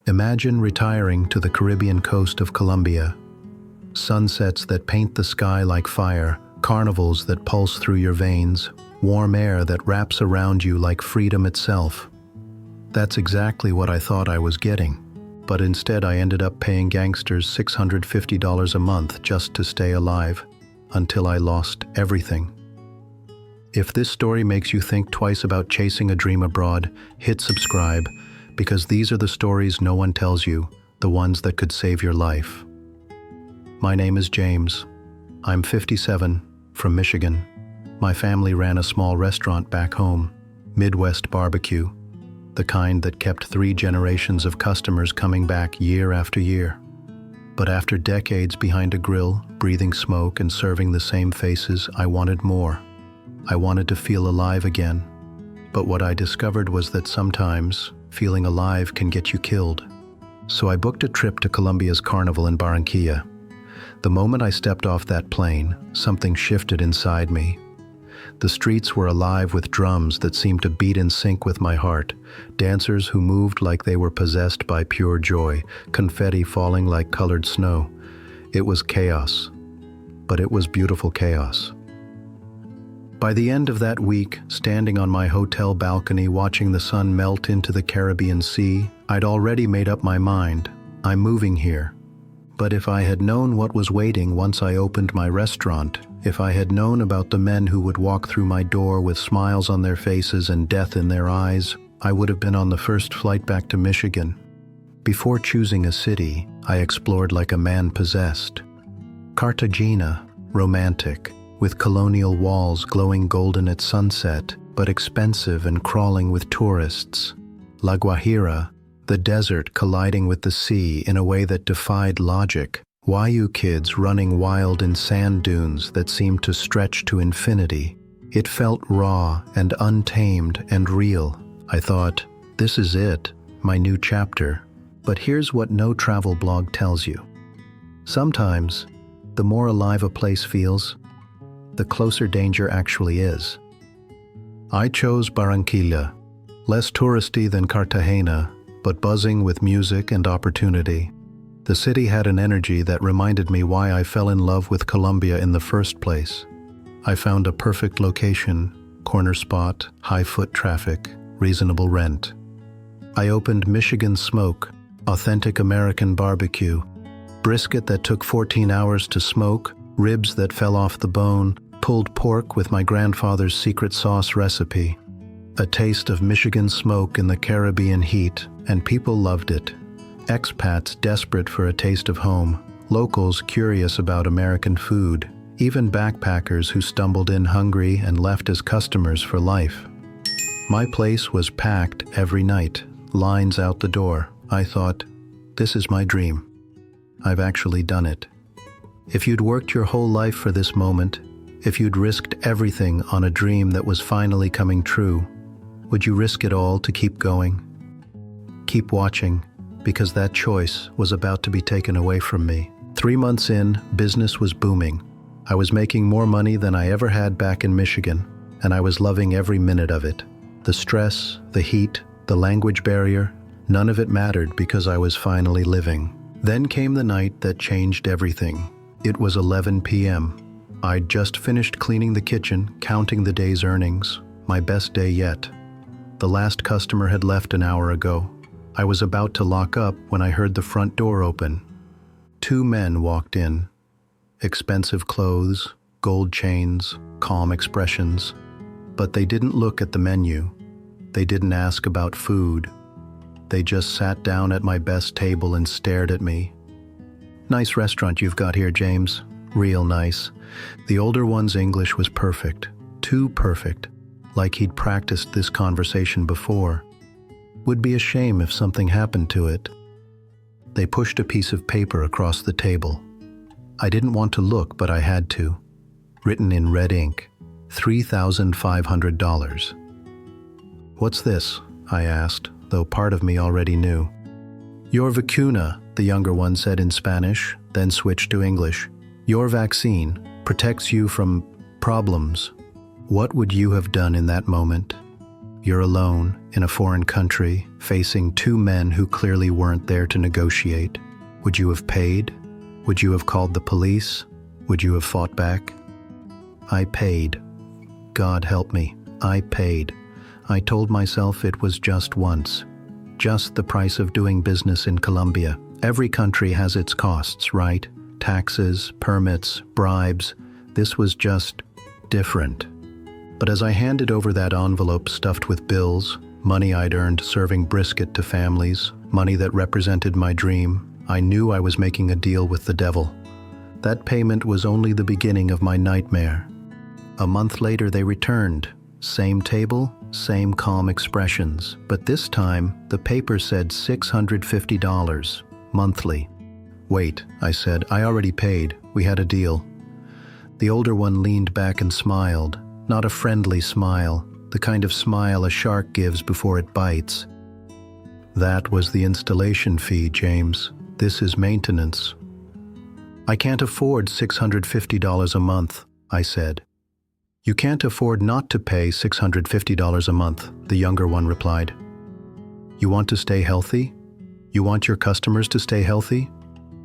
Imagine retiring to the Caribbean coast of Colombia. Sunsets that paint the sky like fire, carnivals that pulse through your veins, warm air that wraps around you like freedom itself. That's exactly what I thought I was getting, but instead I ended up paying gangsters $650 a month just to stay alive, until I lost everything. If this story makes you think twice about chasing a dream abroad, hit subscribe, because these are the stories no one tells you, the ones that could save your life. My name is James. I'm 57, from Michigan. My family ran a small restaurant back home, Midwest BBQ, the kind that kept 3 generations of customers coming back year after year. But after decades behind a grill, breathing smoke and serving the same faces, I wanted more. I wanted to feel alive again. But what I discovered was that sometimes feeling alive can get you killed. So I booked a trip to Colombia's carnival in Barranquilla. The moment I stepped off that plane, something shifted inside me. The streets were alive with drums that seemed to beat in sync with my heart, dancers who moved like they were possessed by pure joy, confetti falling like colored snow. It was chaos, but it was beautiful chaos. By the end of that week, standing on my hotel balcony watching the sun melt into the Caribbean Sea, I'd already made up my mind. I'm moving here. But if I had known what was waiting once I opened my restaurant, if I had known about the men who would walk through my door with smiles on their faces and death in their eyes, I would have been on the first flight back to Michigan. Before choosing a city, I explored like a man possessed. Cartagena, romantic, with colonial walls glowing golden at sunset, but expensive and crawling with tourists. La Guajira, the desert colliding with the sea in a way that defied logic. Wayu kids running wild in sand dunes that seemed to stretch to infinity. It felt raw and untamed and real. I thought, this is it, my new chapter. But here's what no travel blog tells you. Sometimes, the more alive a place feels, the closer danger actually is. I chose Barranquilla, less touristy than Cartagena, but buzzing with music and opportunity. The city had an energy that reminded me why I fell in love with Colombia in the first place. I found a perfect location, corner spot, high foot traffic, reasonable rent. I opened Michigan Smoke, authentic American barbecue, brisket that took 14 hours to smoke, ribs that fell off the bone, pulled pork with my grandfather's secret sauce recipe. A taste of Michigan smoke in the Caribbean heat, and people loved it. Expats desperate for a taste of home, locals curious about American food, even backpackers who stumbled in hungry and left as customers for life. My place was packed every night, lines out the door. I thought, this is my dream. I've actually done it. If you'd worked your whole life for this moment, if you'd risked everything on a dream that was finally coming true, would you risk it all to keep going? Keep watching, because that choice was about to be taken away from me. 3 months in, business was booming. I was making more money than I ever had back in Michigan, and I was loving every minute of it. The stress, the heat, the language barrier, none of it mattered because I was finally living. Then came the night that changed everything. It was 11 p.m. I'd just finished cleaning the kitchen, counting the day's earnings, my best day yet. The last customer had left an hour ago. I was about to lock up when I heard the front door open. 2 men walked in. Expensive clothes, gold chains, calm expressions. But they didn't look at the menu. They didn't ask about food. They just sat down at my best table and stared at me. Nice restaurant you've got here, James. Real nice. The older one's English was perfect. Too perfect. Like he'd practiced this conversation before. Would be a shame if something happened to it. They pushed a piece of paper across the table. I didn't want to look, but I had to. Written in red ink, $3,500. What's this? I asked, though part of me already knew. Your vacuna, the younger one said in Spanish, then switched to English. Your vaccine protects you from problems. What would you have done in that moment? You're alone in a foreign country, facing two men who clearly weren't there to negotiate. Would you have paid? Would you have called the police? Would you have fought back? I paid. God help me, I paid. I told myself it was just once. Just the price of doing business in Colombia. Every country has its costs, right? Taxes, permits, bribes. This was just different. But as I handed over that envelope stuffed with bills, money I'd earned serving brisket to families, money that represented my dream, I knew I was making a deal with the devil. That payment was only the beginning of my nightmare. A month later they returned. Same table, same calm expressions, but this time the paper said $650, monthly. Wait, I said, I already paid. We had a deal. The older one leaned back and smiled, not a friendly smile, the kind of smile a shark gives before it bites. That was the installation fee, James. This is maintenance. I can't afford $650 a month, I said. You can't afford not to pay $650 a month, the younger one replied. You want to stay healthy? You want your customers to stay healthy?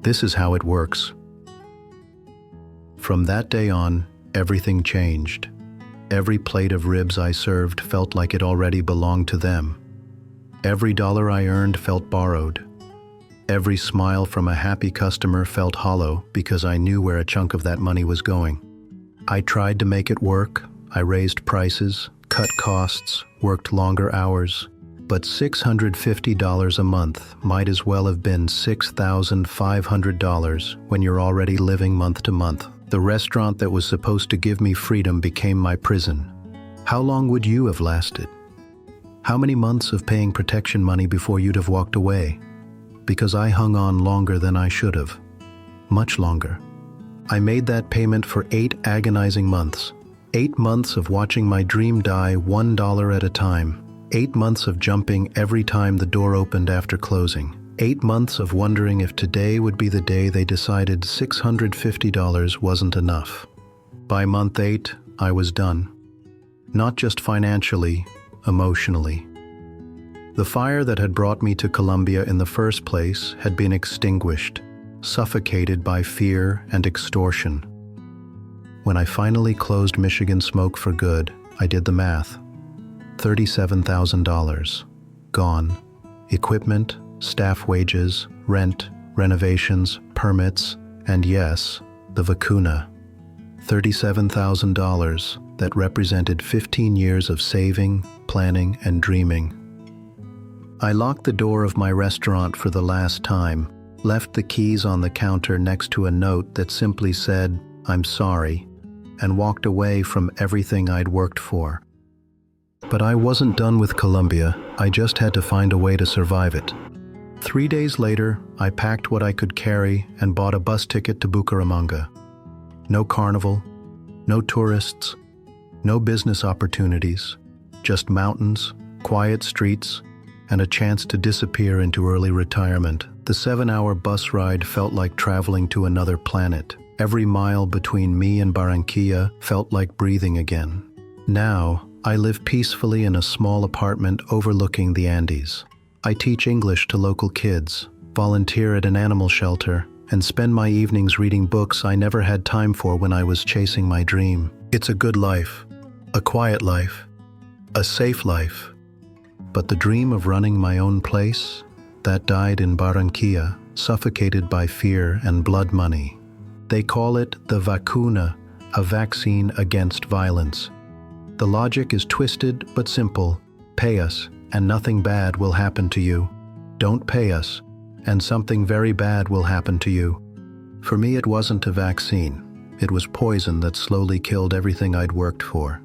This is how it works. From that day on, everything changed. Every plate of ribs I served felt like it already belonged to them. Every dollar I earned felt borrowed. Every smile from a happy customer felt hollow because I knew where a chunk of that money was going. I tried to make it work. I raised prices, cut costs, worked longer hours. But $650 a month might as well have been $6,500 when you're already living month to month. The restaurant that was supposed to give me freedom became my prison. How long would you have lasted? How many months of paying protection money before you'd have walked away? Because I hung on longer than I should have. Much longer. I made that payment for 8 agonizing months. 8 months of watching my dream die $1 at a time. 8 months of jumping every time the door opened after closing. 8 months of wondering if today would be the day they decided $650 wasn't enough. By month 8, I was done. Not just financially, emotionally. The fire that had brought me to Colombia in the first place had been extinguished, suffocated by fear and extortion. When I finally closed Michigan Smoke for good, I did the math. $37,000. Gone. Equipment, staff wages, rent, renovations, permits, and yes, the Vacuna. $37,000 that represented 15 years of saving, planning, and dreaming. I locked the door of my restaurant for the last time, left the keys on the counter next to a note that simply said, "I'm sorry," and walked away from everything I'd worked for. But I wasn't done with Colombia. I just had to find a way to survive it. 3 days later, I packed what I could carry and bought a bus ticket to Bucaramanga. No carnival, no tourists, no business opportunities, just mountains, quiet streets, and a chance to disappear into early retirement. The 7-hour bus ride felt like traveling to another planet. Every mile between me and Barranquilla felt like breathing again. Now, I live peacefully in a small apartment overlooking the Andes. I teach English to local kids, volunteer at an animal shelter, and spend my evenings reading books I never had time for when I was chasing my dream. It's a good life, a quiet life, a safe life. But the dream of running my own place, that died in Barranquilla, suffocated by fear and blood money. They call it the Vacuna, a vaccine against violence. The logic is twisted but simple. Pay us, and nothing bad will happen to you. Don't pay us, and something very bad will happen to you. For me, it wasn't a vaccine. It was poison that slowly killed everything I'd worked for.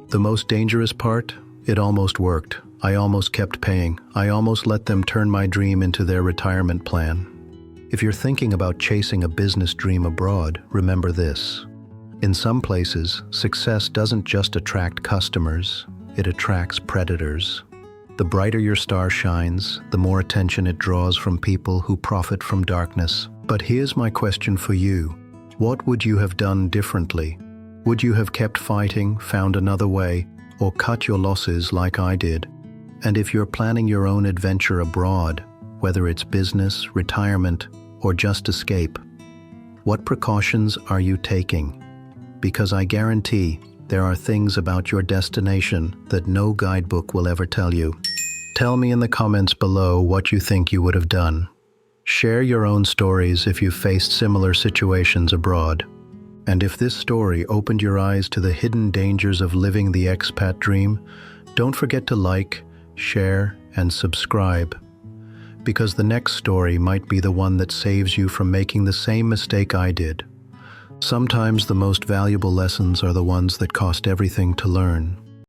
The most dangerous part? It almost worked. I almost kept paying. I almost let them turn my dream into their retirement plan. If you're thinking about chasing a business dream abroad, remember this. In some places, success doesn't just attract customers, it attracts predators. The brighter your star shines, the more attention it draws from people who profit from darkness. But here's my question for you. What would you have done differently? Would you have kept fighting, found another way, or cut your losses like I did. And if you're planning your own adventure abroad, whether it's business, retirement, or just escape, what precautions are you taking? Because I guarantee there are things about your destination that no guidebook will ever tell you. Tell me in the comments below what you think you would have done. Share your own stories if you've faced similar situations abroad. And if this story opened your eyes to the hidden dangers of living the expat dream, don't forget to like, share, and subscribe. Because the next story might be the one that saves you from making the same mistake I did. Sometimes the most valuable lessons are the ones that cost everything to learn.